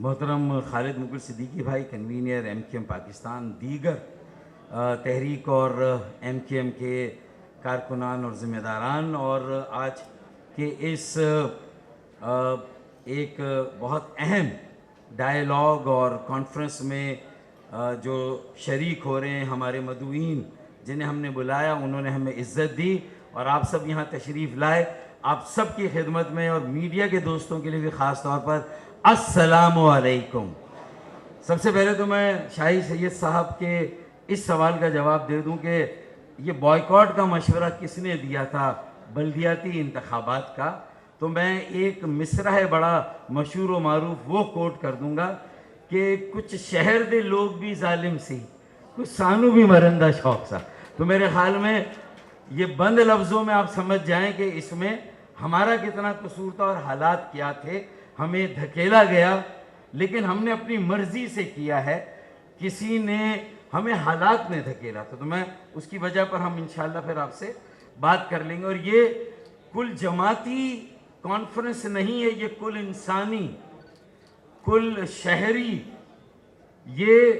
محترم خالد مغل صدیقی بھائی convener M Q M Pakistan, دیگر تحریک اور ایم کیو ایم کے کارکنان اور ذمہ داران، اور آج کے اس ایک بہت اہم ڈائیلاگ اور کانفرنس میں جو شریک ہو رہے ہیں ہمارے مدعوین جنہیں ہم نے بلایا، انہوں نے ہمیں عزت دی اور آپ سب یہاں تشریف لائے. آپ سب کی خدمت میں اور میڈیا کے دوستوں کے لیے بھی خاص طور پر السلام علیکم. سب سے پہلے تو میں شاہی سید صاحب کے اس سوال کا جواب دے دوں کہ یہ بائیکاٹ کا مشورہ کس نے دیا تھا بلدیاتی انتخابات کا. تو میں ایک مصرع ہے بڑا مشہور و معروف وہ کوٹ کر دوں گا کہ کچھ شہر دے لوگ بھی ظالم سی، کچھ سانو بھی مرندہ شوق سا. تو میرے خیال میں یہ بند لفظوں میں آپ سمجھ جائیں کہ اس میں ہمارا کتنا قصور تھا اور حالات کیا تھے. ہمیں دھکیلا گیا لیکن ہم نے اپنی مرضی سے کیا ہے، کسی نے ہمیں حالات نے دھکیلا تھا. تو میں اس کی وجہ پر ہم انشاءاللہ پھر آپ سے بات کر لیں گے. اور یہ کل جماعتی کانفرنس نہیں ہے، یہ کل انسانی، کل شہری، یہ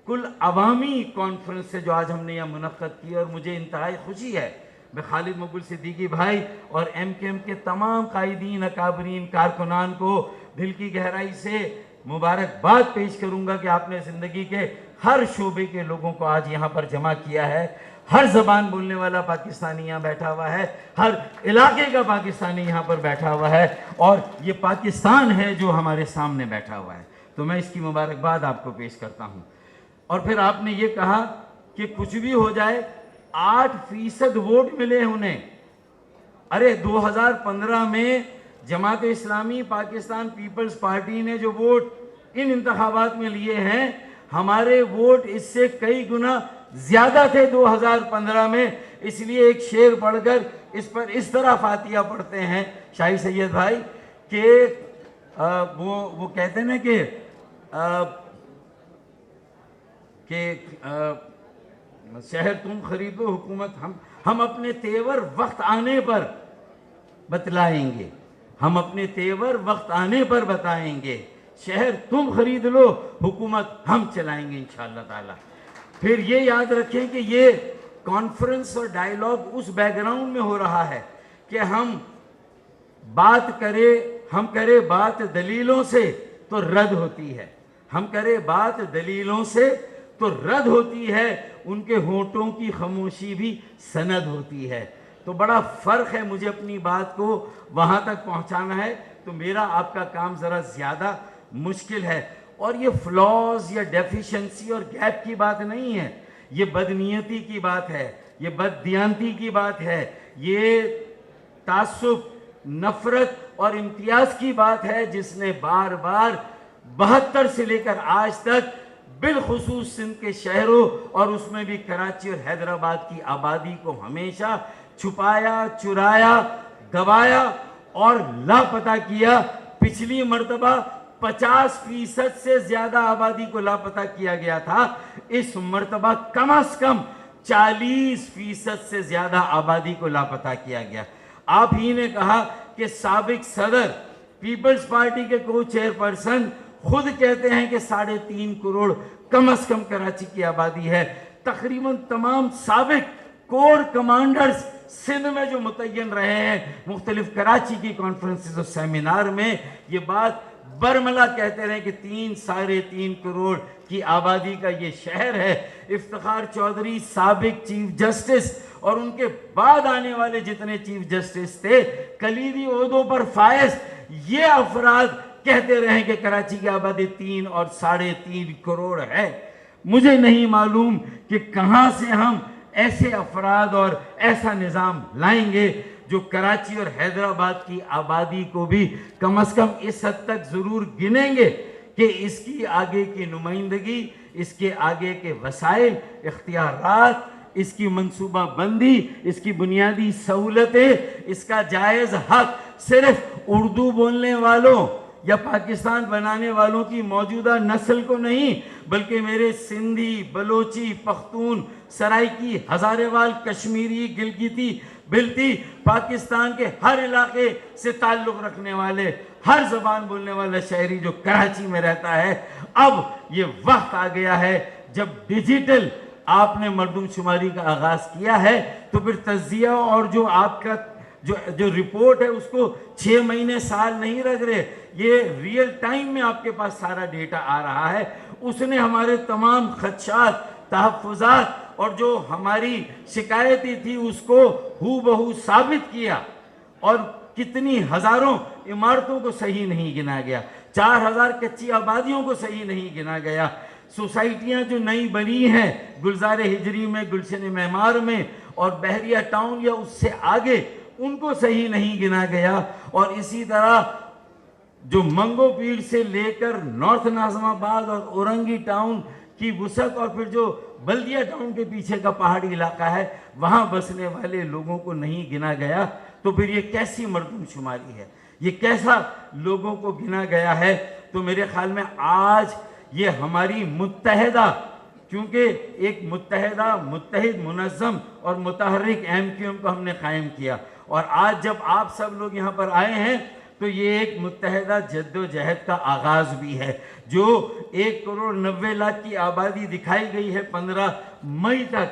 کل عوامی کانفرنس ہے جو آج ہم نے یہاں منعقد کی. اور مجھے انتہائی خوشی ہے، میں خالد مغل صدیقی بھائی اور ایم کیو ایم کے تمام قائدین، اکابرین، کارکنان کو دل کی گہرائی سے مبارکباد پیش کروں گا کہ آپ نے زندگی کے ہر شعبے کے لوگوں کو آج یہاں پر جمع کیا ہے. ہر زبان بولنے والا پاکستانی یہاں بیٹھا ہوا ہے، ہر علاقے کا پاکستانی یہاں پر بیٹھا ہوا ہے، اور یہ پاکستان ہے جو ہمارے سامنے بیٹھا ہوا ہے. تو میں اس کی مبارکباد آپ کو پیش کرتا ہوں. اور پھر آپ نے یہ کہا کہ کچھ بھی ہو جائے 8% ووٹ ملے انہیں. ارے 2015 میں جماعت اسلامی پاکستان پیپلز پارٹی نے جو ووٹ ان انتخابات میں لیے ہیں، ہمارے ووٹ اس سے کئی گنا زیادہ تھے 2015 میں. اس لیے ایک شعر پڑھ کر اس پر اس طرح فاتحہ پڑھتے ہیں شاہی سید بھائی کہ وہ کہتے ہیں نا کہ شہر تم خریدو، حکومت ہم اپنے تیور وقت آنے پر بتلائیں گے، ہم اپنے تیور وقت آنے پر بتائیں گے. شہر تم خرید لو، حکومت ہم چلائیں گے انشاءاللہ تعالی. پھر یہ یاد رکھیں کہ یہ کانفرنس اور ڈائیلاگ اس بیک گراؤنڈ میں ہو رہا ہے کہ ہم کرے بات دلیلوں سے تو رد ہوتی ہے، ہم کرے بات دلیلوں سے تو رد ہوتی ہے، ان کے ہونٹوں کی خاموشی بھی سند ہوتی ہے. تو بڑا فرق ہے، مجھے اپنی بات کو وہاں تک پہنچانا ہے تو میرا آپ کا کام ذرا زیادہ مشکل ہے. اور یہ فلاز یا ڈیفیشنسی اور گیپ کی بات نہیں ہے، یہ بدنیتی کی بات ہے، یہ بددیانتی کی بات ہے، یہ تعصب، نفرت اور امتیاز کی بات ہے جس نے بار بار 72 سے لے کر آج تک بالخصوص سندھ کے شہروں اور اس میں بھی کراچی اور حیدرآباد کی آبادی کو ہمیشہ چھپایا، چرایا، دبایا اور لاپتہ کیا. پچھلی مرتبہ 50% سے زیادہ آبادی کو لاپتہ کیا گیا تھا، اس مرتبہ کم از کم 40% سے زیادہ آبادی کو لاپتہ کیا گیا. آپ ہی نے کہا کہ سابق صدر پیپلز پارٹی کے کو چیئرپرسن خود کہتے ہیں کہ 3.5 کروڑ کم از کم کراچی کی آبادی ہے. تقریباً تمام سابق کور کمانڈرز سندھ میں جو متعین رہے ہیں مختلف کراچی کی کانفرنسز اور سیمینار میں یہ بات برملا کہتے رہے کہ 3.5 کروڑ کی آبادی کا یہ شہر ہے. افتخار چودھری سابق چیف جسٹس اور ان کے بعد آنے والے جتنے چیف جسٹس تھے کلیدی عہدوں پر فائز، یہ افراد کہتے رہے کہ کراچی کی آبادی 3 اور 3.5 کروڑ ہے. مجھے نہیں معلوم کہ کہاں سے ہم ایسے افراد اور ایسا نظام لائیں گے جو کراچی اور حیدرآباد کی آبادی کو بھی کم از کم اس حد تک ضرور گنیں گے کہ اس کی آگے کی نمائندگی، اس کے آگے کے وسائل، اختیارات، اس کی منصوبہ بندی، اس کی بنیادی سہولتیں، اس کا جائز حق صرف اردو بولنے والوں یا پاکستان بنانے والوں کی موجودہ نسل کو نہیں، بلکہ میرے سندھی، بلوچی، پختون، سرائکی، ہزارے وال، کشمیری، گلگتی، بلتی، پاکستان کے ہر علاقے سے تعلق رکھنے والے، ہر زبان بولنے والا شہری جو کراچی میں رہتا ہے، اب یہ وقت آ گیا ہے جب ڈیجیٹل آپ نے مردم شماری کا آغاز کیا ہے تو پھر تجزیہ اور جو آپ کا جو رپورٹ ہے اس کو 6 مہینے سال نہیں رکھ رہے، یہ ریئل ٹائم میں آپ کے پاس سارا ڈیٹا آ رہا ہے۔ اس نے ہمارے تمام خدشات، تحفظات اور جو ہماری شکایتیں تھی اس کو ہو بہو ثابت کیا، اور کتنی ہزاروں عمارتوں کو صحیح نہیں گنا گیا، 4000 کچی آبادیوں کو صحیح نہیں گنا گیا، سوسائٹیاں جو نئی بنی ہیں گلزار ہجری میں، گلشن معمار میں اور بحریہ ٹاؤن یا اس سے آگے، ان کو صحیح نہیں گنا گیا، اور اسی طرح جو منگو پیڑ سے لے کر نارتھ ناظم آباد اور اورنگی ٹاؤن کی وسعت اور پھر جو بلدیہ ٹاؤن کے پیچھے کا پہاڑی علاقہ ہے وہاں بسنے والے لوگوں کو نہیں گنا گیا، تو پھر یہ کیسی مردم شماری ہے، یہ کیسا لوگوں کو گنا گیا ہے؟ تو میرے خیال میں آج یہ ہماری متحدہ، کیونکہ ایک متحد منظم اور متحرک MQM کو ہم نے قائم کیا، اور آج جب آپ سب لوگ یہاں پر آئے ہیں تو یہ ایک متحدہ جد و جہد کا آغاز بھی ہے، جو 1,90,00,000 کی آبادی دکھائی گئی ہے 15 مئی تک،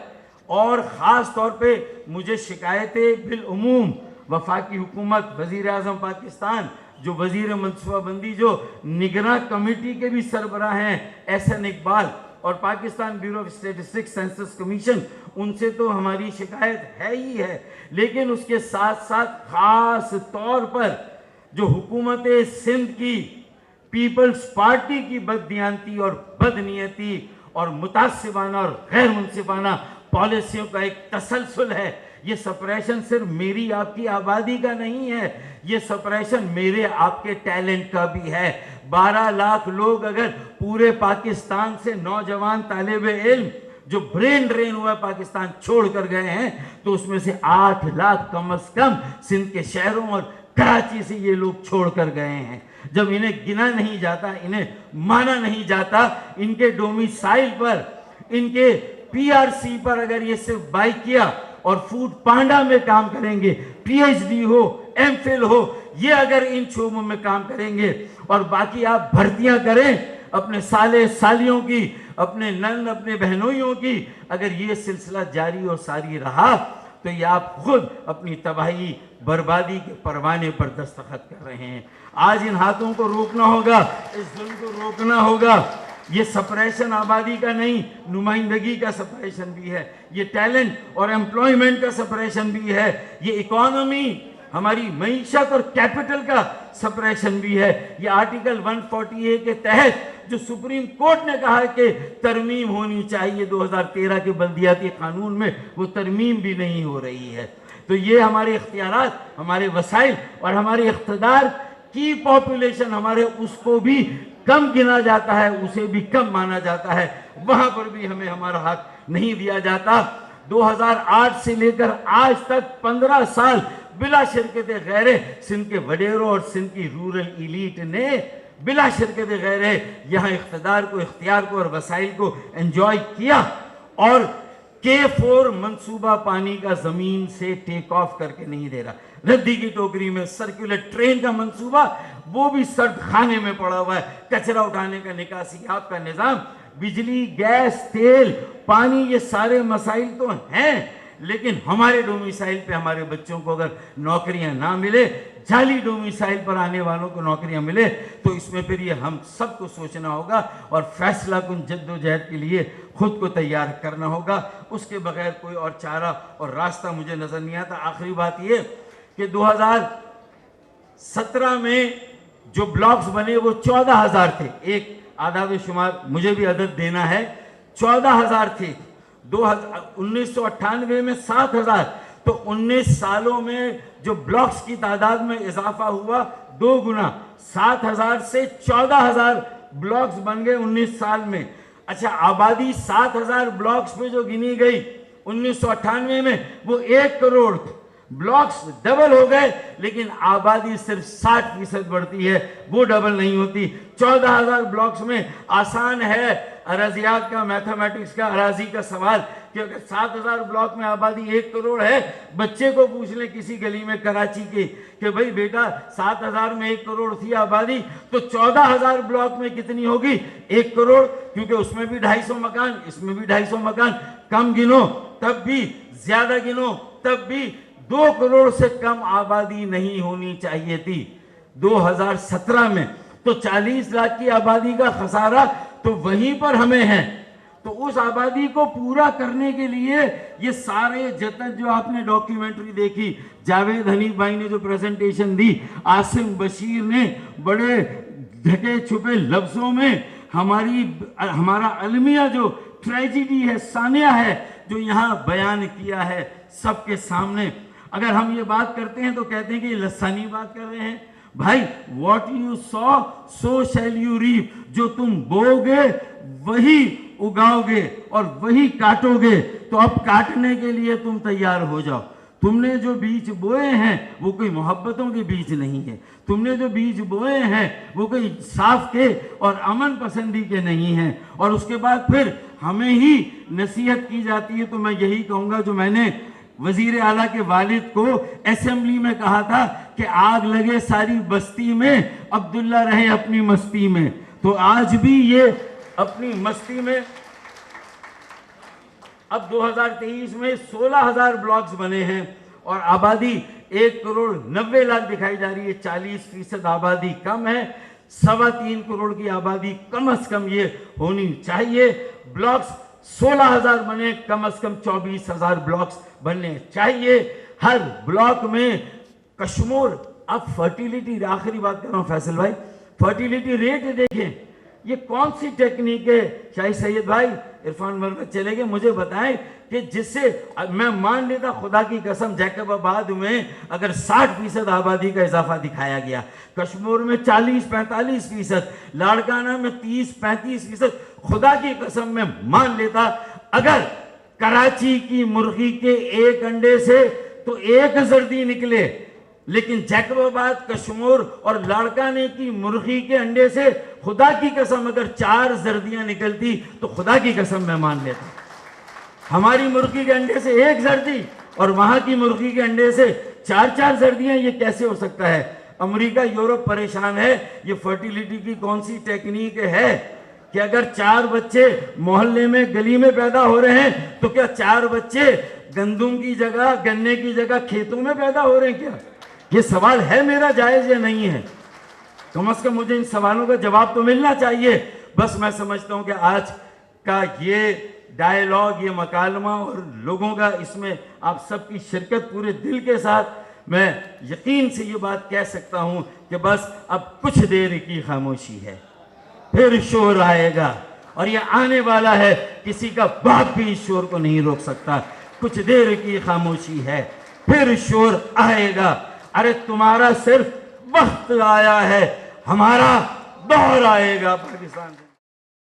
اور خاص طور پہ مجھے شکایتیں بالعموم وفاقی حکومت، وزیر اعظم پاکستان، جو وزیر منصوبہ بندی، جو نگراں کمیٹی کے بھی سربراہ ہیں احسن اقبال، اور Pakistan Bureau of Statistics Census Commission, ان سے تو ہماری شکایت ہے ہی ہے، لیکن اس کے ساتھ ساتھ خاص طور پر جو حکومت سندھ کی پیپلز پارٹی کی بددیانتی اور بدنیتی اور متعصبانہ اور غیر منصفانہ پالیسیوں کا ایک تسلسل ہے۔ یہ سپریشن صرف میری آپ کی آبادی کا نہیں ہے، یہ سپریشن میرے آپ کے ٹیلنٹ کا بھی ہے۔ 12 لاکھ لوگ اگر پورے پاکستان سے نوجوان طالب علم جو برین ڈرین ہوا پاکستان چھوڑ کر گئے ہیں، تو اس میں سے 8 لاکھ کم از کم سندھ کے شہروں اور کراچی سے یہ لوگ چھوڑ کر گئے ہیں۔ جب انہیں گنا نہیں جاتا، انہیں مانا نہیں جاتا، ان کے ڈومیسائل پر، ان کے PRC پر اگر یہ صرف بائی کیا اور فوڈ پانڈا میں کام کریں گے، PhD ہو، MPhil ہو، یہ اگر ان شعبوں میں کام کریں گے اور باقی آپ بھرتیاں کریں اپنے سالے سالیوں کی، اپنے نند اپنے بہنوئیوں کی، اگر یہ سلسلہ جاری اور ساری رہا تو یہ آپ خود اپنی تباہی بربادی کے پروانے پر دستخط کر رہے ہیں۔ آج ان ہاتھوں کو روکنا ہوگا، اس ظلم کو روکنا ہوگا۔ یہ سپریشن آبادی کا نہیں، نمائندگی کا سپریشن بھی ہے، یہ ٹیلنٹ اور ایمپلائمنٹ کا سپریشن بھی ہے، یہ اکانومی، ہماری معیشت اور کیپٹل کا سپریشن بھی ہے۔ یہ آرٹیکل 140A کے تحت جو سپریم کورٹ نے کہا کہ ترمیم ہونی چاہیے 2013 کے بلدیاتی قانون میں، وہ ترمیم بھی نہیں ہو رہی ہے۔ تو یہ ہمارے اختیارات، ہمارے وسائل اور ہمارے اقتدار کی پاپولیشن، ہمارے اس کو بھی کم گنا جاتا ہے، اسے بھی کم مانا جاتا ہے، وہاں پر بھی ہمیں ہمارا حق نہیں دیا جاتا۔ 2008 سے لے کر آج تک 15 سال بلا شرکت غیرے سندھ کے وڈیروں اور سندھ کی رورل ایلیٹ نے بلا شرکت غیرے یہاں اقتدار کو، اختیار کو اور وسائل کو انجوائے کیا، اور K4 منصوبہ پانی کا زمین سے ٹیک آف کر کے نہیں دے رہا۔ ردی کی ٹوکری میں سرکولر ٹرین کا منصوبہ وہ بھی سرد خانے میں پڑا ہوا ہے، کچرا اٹھانے کا نکاسیات کا نظام، بجلی، گیس، تیل، پانی، یہ سارے مسائل تو ہیں، لیکن ہمارے ڈومیسائل پہ ہمارے بچوں کو اگر نوکریاں نہ ملے، جعلی ڈومیسائل پر آنے والوں کو نوکریاں ملے، تو اس میں پھر یہ ہم سب کو سوچنا ہوگا اور فیصلہ کن جد و جہد کے لیے خود کو تیار کرنا ہوگا۔ اس کے بغیر کوئی اور چارہ اور راستہ مجھے نظر نہیں آتا۔ آخری بات یہ کہ 2017 میں جو بلاکس بنے وہ 14,000 تھے، ایک اعداد و شمار مجھے بھی عدد دینا ہے، 14,000 تھے۔ 1998 میں 7,000، تو 19 سالوں میں جو بلاکس کی تعداد میں اضافہ ہوا 2 گنا، 7,000 سے 14,000 بلاکس بن گئے 19 سال میں۔ اچھا، آبادی 7,000 بلاکس پہ جو گنی گئی 1998 میں وہ 1 کروڑ، بلاکس ڈبل ہو گئے لیکن آبادی صرف 60% بڑھتی ہے، وہ ڈبل نہیں ہوتی۔ 14,000 بلاکس میں آسان ہے اراضیات کا، میتھمیٹکس کا، اراضی کا سوال کہ اگر 7,000 بلاک میں آبادی 1 کروڑ ہے، بچے کو پوچھ لیں کسی گلی میں کراچی کی کہ بھئی بیٹا 7,000 میں 1 کروڑ تھی آبادی تو 14,000 بلاک میں کتنی ہوگی؟ 1 کروڑ، کیونکہ اس میں بھی 250 مکان، اس میں بھی 250 مکان، کم گنو تب بھی، زیادہ گنو تب بھی 2 کروڑ سے کم آبادی نہیں ہونی چاہیے تھی 2017 میں۔ تو 40 لاکھ کی آبادی کا خسارہ تو وہیں پر ہمیں ہے۔ تو اس آبادی کو پورا کرنے کے لیے یہ سارے جتن جو آپ نے ڈاکیومنٹری دیکھی، جاوید حنیف بھائی نے جو پریزنٹیشن دی، عاصم بشیر نے بڑے ڈھکے چھپے لفظوں میں ہمارا المیہ جو ٹریجڈی ہے، سانیہ ہے، جو یہاں بیان کیا ہے سب کے سامنے۔ اگر ہم یہ بات کرتے ہیں تو کہتے ہیں کہ یہ لسانی بات کر رہے ہیں۔ بھائی what you sow so shall you reap، جو تم بو گے وہی اگاؤ گے اور وہی کاٹو گے، تو اب کاٹنے کے لیے تم تیار ہو جاؤ۔ تم نے جو بیج بوئے ہیں وہ کوئی محبتوں کے بیج نہیں ہے، تم نے جو بیج بوئے ہیں وہ کوئی صاف کے اور امن پسندی کے نہیں ہیں۔ اور اس کے بعد پھر ہمیں ہی نصیحت کی جاتی ہے۔ تو میں یہی کہوں گا جو میں نے وزیر اعلیٰ کے والد کو اسمبلی میں کہا تھا کہ آگ لگے ساری بستی میں، عبداللہ رہے اپنی مستی میں۔ تو آج بھی یہ اپنی مستی میں، اب 2023 میں 16,000 بلاکس بنے ہیں اور آبادی 1 کروڑ 90 لاکھ دکھائی جا رہی ہے، 40% آبادی کم ہے۔ 3.25 کروڑ کی آبادی کم از کم یہ ہونی چاہیے۔ بلاکس 16,000 بنے، کم از کم 24,000 بلاکس بننے چاہیے۔ ہر بلاک میں کشمور، اب فرٹیلیٹی، آخری بات کر رہا ہوں فیصل بھائی، فرٹیلیٹی ریٹ دیکھیں، یہ کون سی ٹیکنیک ہے؟ شاہی سید بھائی، عرفان مرکز چلے گئے، مجھے بتائیں کہ جس سے میں مان لیتا خدا کی قسم جیکب آباد میں اگر 60% آبادی کا اضافہ دکھایا گیا، کشمور میں 40-45%، لاڑکانہ میں 30-35%، خدا کی قسم میں مان لیتا اگر کراچی کی مرغی کے 1 انڈے سے تو 1 زردی نکلے، لیکن جیکب آباد، کشمور اور لاڑکانے کی مرغی کے انڈے سے خدا کی قسم اگر 4 زردیاں نکلتی تو خدا کی قسم میں مان لیتا۔ ہماری مرغی کے انڈے سے 1 زردی اور وہاں کی مرغی کے انڈے سے 4 زردیاں، یہ کیسے ہو سکتا ہے؟ امریکہ، یورپ پریشان ہے۔ یہ فرٹیلیٹی کی کون سی ٹیکنیک ہے کہ اگر 4 بچے محلے میں گلی میں پیدا ہو رہے ہیں تو کیا 4 بچے گندم کی جگہ، گنے کی جگہ کھیتوں میں پیدا ہو رہے ہیں کیا؟ یہ سوال ہے میرا، جائز یا نہیں ہے؟ کم از کم مجھے ان سوالوں کا جواب تو ملنا چاہیے۔ بس میں سمجھتا ہوں کہ آج کا یہ ڈائیلاگ، یہ مکالمہ اور لوگوں کا اس میں آپ سب کی شرکت پورے دل کے ساتھ، میں یقین سے یہ بات کہہ سکتا ہوں کہ بس اب کچھ دیر کی خاموشی ہے، پھر شور آئے گا، اور یہ آنے والا ہے، کسی کا باپ بھی اس شور کو نہیں روک سکتا۔ کچھ دیر کی خاموشی ہے، پھر شور آئے گا۔ ارے تمہارا صرف وقت آیا ہے، ہمارا دور آئے گا۔ پاکستان